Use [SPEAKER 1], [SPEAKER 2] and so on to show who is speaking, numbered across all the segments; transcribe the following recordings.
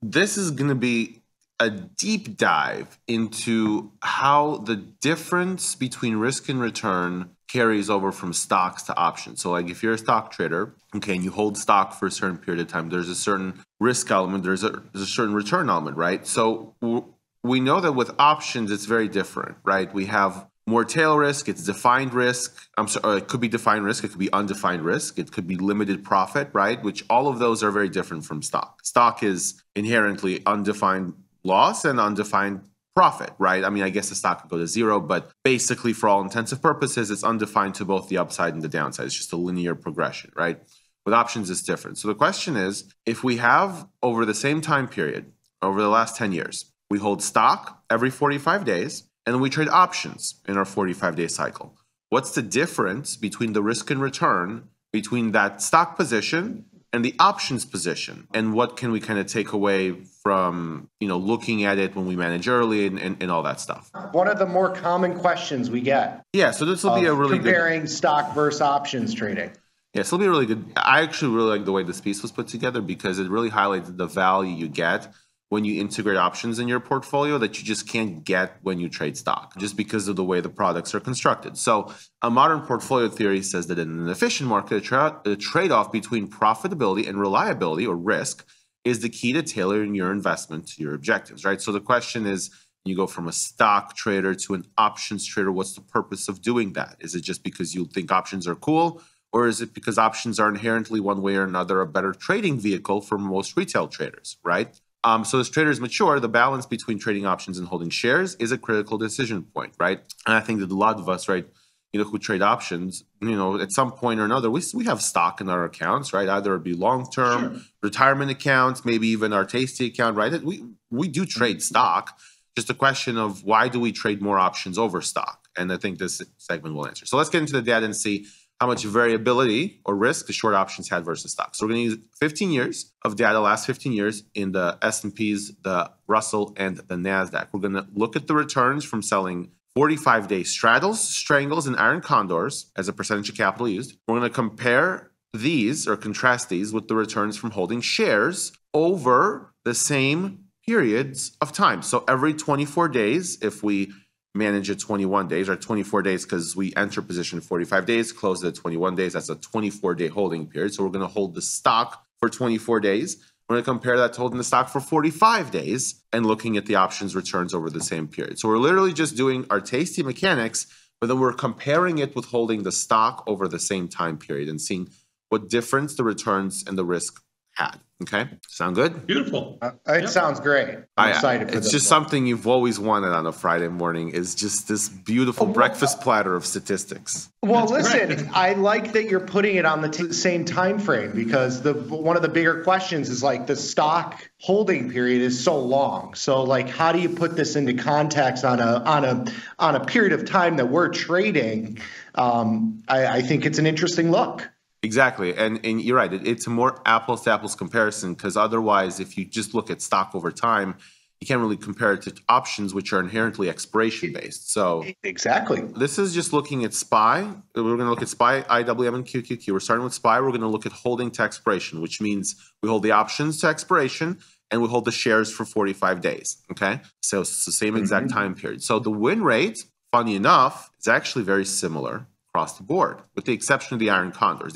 [SPEAKER 1] This is going to be a deep dive into how the difference between risk and return carries over from stocks to options. So like if you're a stock trader, okay, and you hold stock for a certain period of time, there's a certain risk element, there's a certain return element, right? So we know that with options, it's very different, right? We have more tail risk, it's defined risk. I'm sorry, it could be defined risk, it could be undefined risk, it could be limited profit, right? Which all of those are very different from stock. Stock is inherently undefined loss and undefined profit, right? I mean, I guess the stock could go to zero, but basically for all intensive purposes, it's undefined to both the upside and the downside. It's just a linear progression, right? With options, it's different. So the question is, if we have over the same time period, over the last 10 years, we hold stock every 45 days, and then we trade options in our 45-day cycle. What's the difference between the risk and return between that stock position and the options position? And what can we kind of take away from, looking at it when we manage early and all that stuff?
[SPEAKER 2] One of the more common questions we get.
[SPEAKER 1] Yeah, so this will be a really
[SPEAKER 2] comparing stock versus options trading.
[SPEAKER 1] Yeah, so it'll be really good. I actually really like the way this piece was put together because it really highlighted the value you get when you integrate options in your portfolio that you just can't get when you trade stock, just because of the way the products are constructed. So a modern portfolio theory says that in an efficient market, a trade-off between profitability and reliability or risk is the key to tailoring your investment to your objectives, right? So the question is, you go from a stock trader to an options trader, what's the purpose of doing that? Is it just because you think options are cool? Or is it because options are inherently one way or another a better trading vehicle for most retail traders, right? So as traders mature, the balance between trading options and holding shares is a critical decision point, right? And I think that a lot of us, right, who trade options, at some point or another, we have stock in our accounts, right? Either it be long-term retirement accounts, maybe even our Tasty account, right? We do trade stock. Just a question of why do we trade more options over stock? And I think this segment will answer. So let's get into the data and see how much variability or risk the short options had versus stock. So we're going to use 15 years of data, last 15 years in the S&Ps, the Russell, and the NASDAQ. We're going to look at the returns from selling 45-day straddles, strangles, and iron condors as a percentage of capital used. We're going to compare these or contrast these with the returns from holding shares over the same periods of time. So every 24 days, if we manage at 21 days or 24 days because we enter position 45 days, close at 21 days. That's a 24-day holding period. So we're going to hold the stock for 24 days. We're going to compare that to holding the stock for 45 days and looking at the options returns over the same period. So we're literally just doing our tasty mechanics, but then we're comparing it with holding the stock over the same time period and seeing what difference the returns and the risk had. Okay, sound good?
[SPEAKER 3] Beautiful.
[SPEAKER 2] It sounds great. I'm excited for this.
[SPEAKER 1] It's just something you've always wanted on a Friday morning is just this beautiful breakfast platter of statistics.
[SPEAKER 2] Well, listen, I like that you're putting it on the same time frame because one of the bigger questions is like the stock holding period is so long. So like, how do you put this into context on a period of time that we're trading? I think it's an interesting look.
[SPEAKER 1] Exactly. And you're right. It's a more apples to apples comparison because otherwise, if you just look at stock over time, you can't really compare it to options, which are inherently expiration based. So
[SPEAKER 2] exactly.
[SPEAKER 1] This is just looking at SPY. We're going to look at SPY, IWM, and QQQ. We're starting with SPY. We're going to look at holding to expiration, which means we hold the options to expiration and we hold the shares for 45 days. Okay. So it's the same exact time period. So the win rate, funny enough, is actually very similar across the board, with the exception of the iron condors.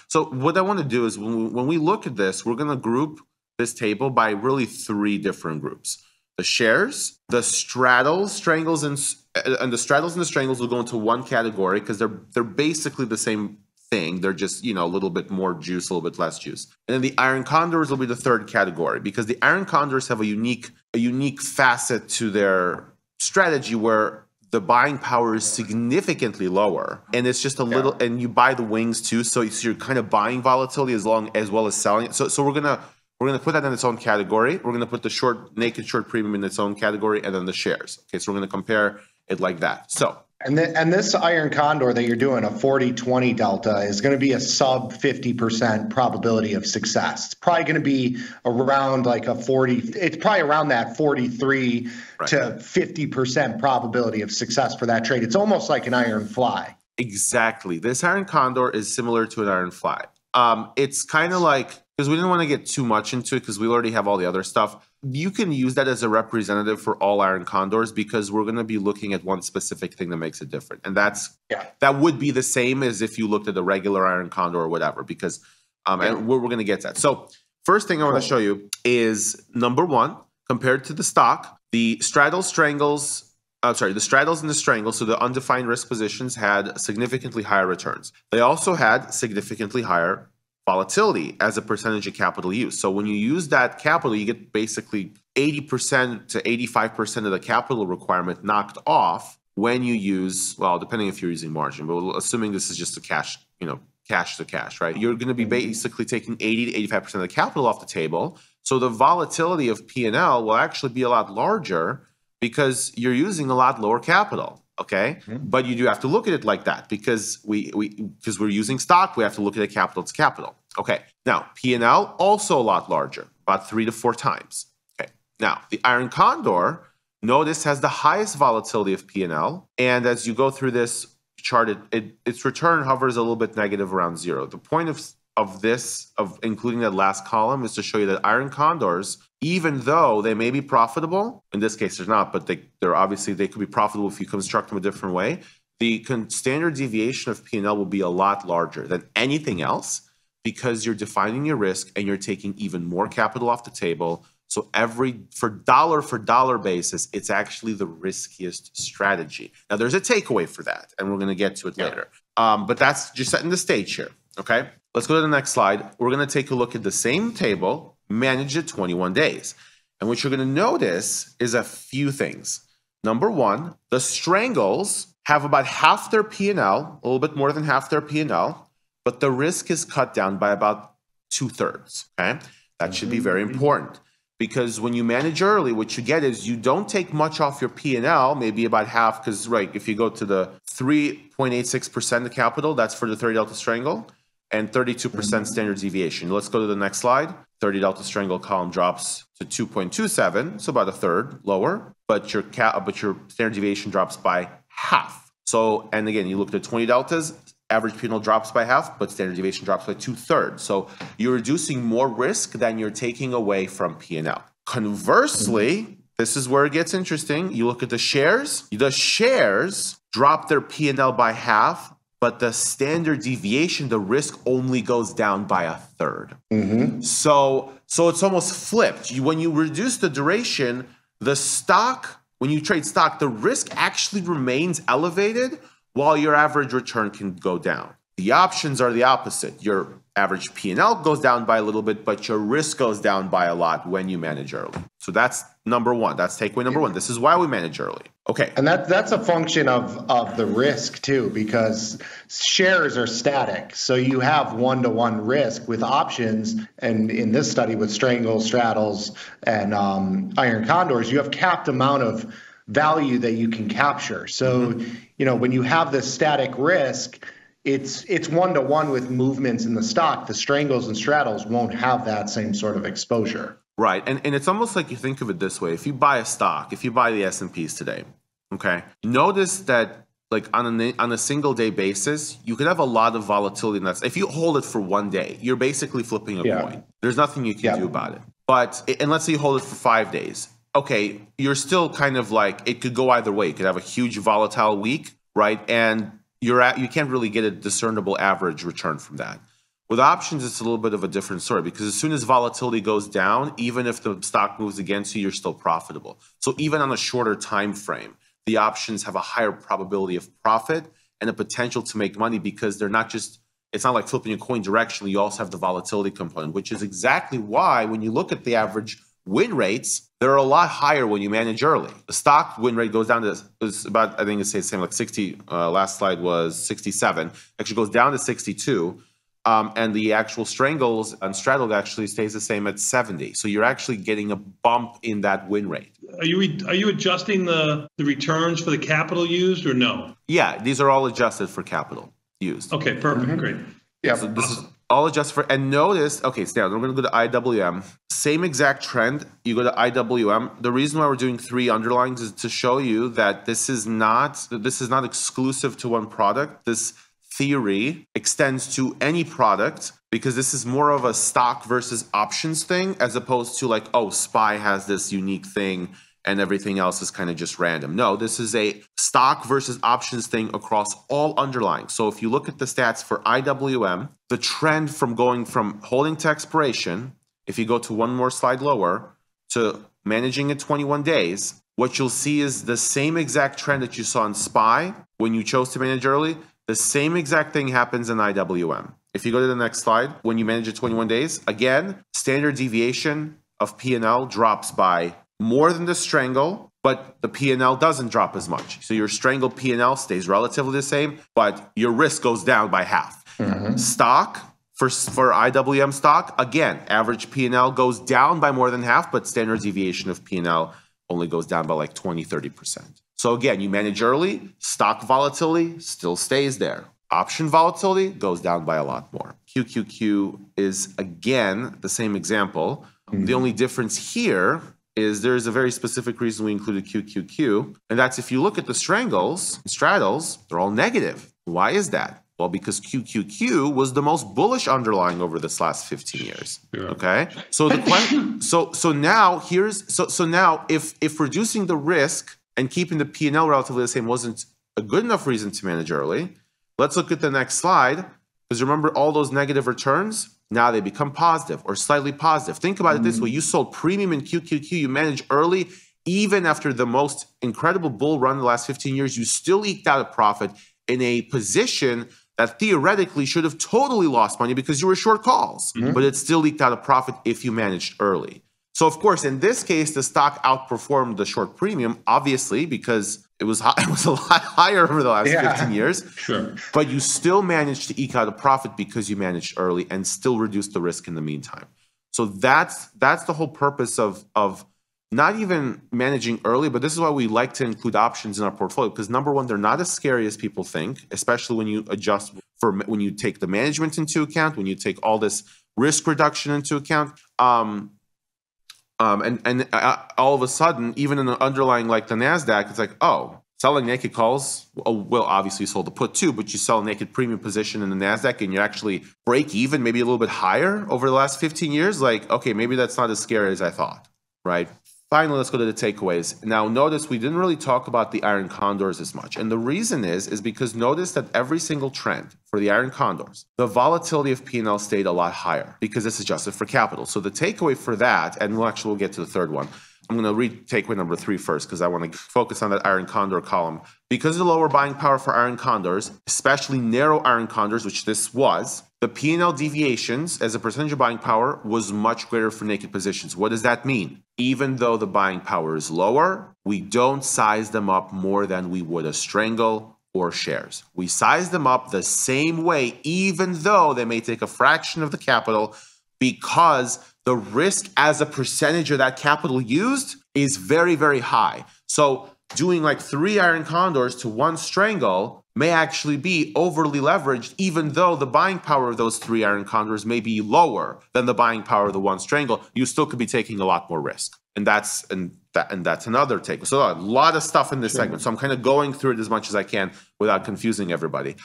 [SPEAKER 1] So what I want to do is when we look at this, we're going to group this table by really three different groups. The shares, the straddles, strangles, and the straddles and the strangles will go into one category because they're basically the same thing. They're just, a little bit more juice, a little bit less juice. And then the iron condors will be the third category because the iron condors have a unique facet to their strategy where the buying power is significantly lower, and it's just a little. And you buy the wings too, so you're kind of buying volatility as well as selling it. So we're gonna put that in its own category. We're gonna put the naked short premium in its own category, and then the shares. Okay, so we're gonna compare it like that. So.
[SPEAKER 2] And this iron condor that you're doing, a 40-20 delta, is going to be a sub 50% probability of success. It's probably going to be around like a 40. It's probably around that 43 to 50% probability of success for that trade. It's almost like an iron fly.
[SPEAKER 1] Exactly. This iron condor is similar to an iron fly. It's kind of like because we didn't want to get too much into it because we already have all the other stuff. You can use that as a representative for all iron condors because we're going to be looking at one specific thing that makes it different. And that would be the same as if you looked at a regular iron condor or whatever, because and we're going to get to that. So first thing I want to show you is number one, compared to the stock, the straddles and the strangles, so the undefined risk positions had significantly higher returns. They also had significantly higher volatility as a percentage of capital use. So when you use that capital, you get basically 80% to 85% of the capital requirement knocked off when you use, well, depending if you're using margin, but assuming this is just a cash, cash to cash, right? You're going to be basically taking 80 to 85% of the capital off the table. So the volatility of P&L will actually be a lot larger because you're using a lot lower capital. Okay, but you do have to look at it like that because we're using stock. We have to look at it capital to capital. Okay, now P&L also a lot larger, about 3 to 4 times. Okay, now the iron condor, notice, has the highest volatility of P&L, and as you go through this chart, its return hovers a little bit negative around 0. The point of including that last column is to show you that iron condors, even though they may be profitable, in this case they're not, but they could be profitable if you construct them a different way. The standard deviation of P&L will be a lot larger than anything else because you're defining your risk and you're taking even more capital off the table. So for dollar basis, it's actually the riskiest strategy. Now there's a takeaway for that, and we're going to get to it later. But that's just setting the stage here. Okay, let's go to the next slide. We're going to take a look at the same table, managed at 21 days. And what you're going to notice is a few things. Number one, the strangles have about half their P&L, a little bit more than half their P&L, but the risk is cut down by about 2/3. Okay, that should be very important. Because when you manage early, what you get is you don't take much off your P&L, maybe about half, because if you go to the 3.86% of capital, that's for the 30 delta strangle, and 32% standard deviation. Let's go to the next slide. 30 delta strangle column drops to 2.27, so about a third lower, but your standard deviation drops by half. So, and again, you look at 20 deltas, average P&L drops by half, but standard deviation drops by 2/3. So you're reducing more risk than you're taking away from P&L. Conversely, this is where it gets interesting. You look at the shares. The shares drop their P&L by half, but the standard deviation, the risk only goes down by a third. So it's almost flipped. When you reduce the duration, when you trade stock, the risk actually remains elevated while your average return can go down. The options are the opposite. Your average P&L goes down by a little bit, but your risk goes down by a lot when you manage early. So that's number one. That's takeaway number one. This is why we manage early. Okay.
[SPEAKER 2] And that's a function of the risk too, because shares are static. So you have one-to-one risk with options. And in this study with strangles, straddles, and iron condors, you have capped amount of value that you can capture. So, when you have this static risk, it's one-to-one with movements in the stock. The strangles and straddles won't have that same sort of exposure.
[SPEAKER 1] Right. And it's almost like you think of it this way. If you buy a stock, if you buy the S&Ps today, okay, notice that on a single day basis, you could have a lot of volatility in that. If you hold it for one day, you're basically flipping a coin. There's nothing you can do about it. And let's say you hold it for 5 days. Okay, you're still kind of it could go either way. You could have a huge volatile week, right? And you can't really get a discernible average return from that. With options, it's a little bit of a different story because as soon as volatility goes down, even if the stock moves against you, you're still profitable. So even on a shorter time frame, the options have a higher probability of profit and a potential to make money because it's not like flipping a coin directionally. You also have the volatility component, which is exactly why when you look at the average win rates, they're a lot higher when you manage early. The stock win rate goes down to about, I think it's the same, 60. Last slide was 67. Actually goes down to 62. And the actual strangles and straddle actually stays the same at 70. So you're actually getting a bump in that win rate.
[SPEAKER 3] Are you adjusting the returns for the capital used or no?
[SPEAKER 1] Yeah, these are all adjusted for capital used.
[SPEAKER 3] Okay, perfect, great.
[SPEAKER 2] Yeah,
[SPEAKER 1] so this is all adjusted for, and notice, okay, so now we're going to go to IWM. Same exact trend. You go to IWM. The reason why we're doing 3 underlines is to show you that this is not exclusive to one product. This theory extends to any product because this is more of a stock versus options thing as opposed to like, oh, SPY has this unique thing and everything else is kind of just random. No, this is a stock versus options thing across all underlying. So if you look at the stats for IWM, the trend from going from holding to expiration, if you go to one more slide lower, to managing in 21 days, what you'll see is the same exact trend that you saw in SPY when you chose to manage early. The same exact thing happens in IWM. If you go to the next slide, when you manage at 21 days, again, standard deviation of P&L drops by more than the strangle, but the P&L doesn't drop as much. So your strangle P&L stays relatively the same, but your risk goes down by half. Stock, for IWM stock, again, average P&L goes down by more than half, but standard deviation of P&L only goes down by like 20, 30%. So again, you manage early, stock volatility still stays there. Option volatility goes down by a lot more. QQQ is, again, the same example. The only difference here is there's a very specific reason we included QQQ, and that's if you look at the strangles and straddles, they're all negative. Why is that? Well, because QQQ was the most bullish underlying over this last 15 years. Okay, so the question, so now if reducing the risk and keeping the P&L relatively the same wasn't a good enough reason to manage early, let's look at the next slide. Because remember all those negative returns. Now they become positive or slightly positive. Think about it this way. You sold premium in QQQ, you managed early, even after the most incredible bull run in the last 15 years, you still eked out a profit in a position that theoretically should have totally lost money because you were short calls, but it still eked out a profit if you managed early. So of course, in this case, the stock outperformed the short premium, obviously, because it was a lot higher over the last 15 years.
[SPEAKER 3] Sure.
[SPEAKER 1] But you still managed to eke out a profit because you managed early and still reduced the risk in the meantime. So that's the whole purpose of not even managing early, but this is why we like to include options in our portfolio, because number one, they're not as scary as people think, especially when you adjust for when you take the management into account, when you take all this risk reduction into account. And all of a sudden, even in the underlying like the NASDAQ, it's like, oh, selling naked calls, well, obviously you sold the put too, but you sell a naked premium position in the NASDAQ and you actually break even, maybe a little bit higher over the last 15 years. Like, okay, maybe that's not as scary as I thought, right? Finally, let's go to the takeaways. Now, notice we didn't really talk about the iron condors as much. And the reason is because notice that every single trend for the iron condors, the volatility of P&L stayed a lot higher because it's adjusted for capital. So the takeaway for that, and we'll get to the third one. I'm going to read takeaway number 3 first because I want to focus on that iron condor column. Because of the lower buying power for iron condors, especially narrow iron condors, which this was, the P&L deviations as a percentage of buying power was much greater for naked positions. What does that mean? Even though the buying power is lower, we don't size them up more than we would a strangle or shares. We size them up the same way, even though they may take a fraction of the capital, because the risk as a percentage of that capital used is very, very high. So doing like 3 iron condors to 1 strangle may actually be overly leveraged, even though the buying power of those 3 iron condors may be lower than the buying power of the 1 strangle. You still could be taking a lot more risk. And that's another take. So a lot of stuff in this segment. So I'm kind of going through it as much as I can without confusing everybody.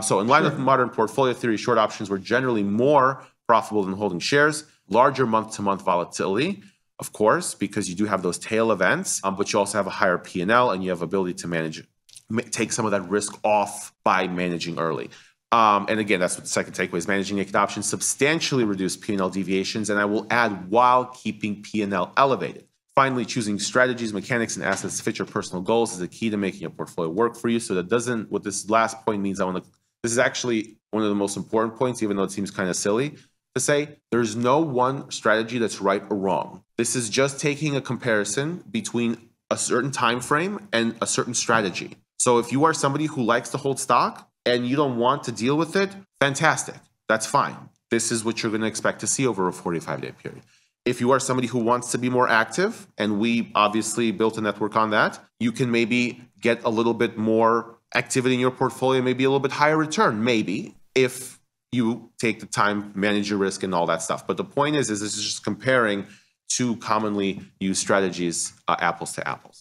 [SPEAKER 1] So in light of modern portfolio theory, short options were generally more profitable than holding shares. Larger month-to-month volatility, of course, because you do have those tail events, but you also have a higher P&L and you have ability to take some of that risk off by managing early. And again, that's what the second takeaway is. Managing naked options substantially reduce P&L deviations, and I will add while keeping P&L elevated. Finally, choosing strategies, mechanics, and assets to fit your personal goals is the key to making your portfolio work for you. So that doesn't, what this last point means, this is actually one of the most important points, even though it seems kind of silly to say. There's no one strategy that's right or wrong. This is just taking a comparison between a certain time frame and a certain strategy. So if you are somebody who likes to hold stock and you don't want to deal with it, fantastic. That's fine. This is what you're going to expect to see over a 45-day period. If you are somebody who wants to be more active, and we obviously built a network on that, you can maybe get a little bit more activity in your portfolio, maybe a little bit higher return, maybe, if you take the time, manage your risk and all that stuff. But the point is this is just comparing 2 commonly used strategies, apples to apples.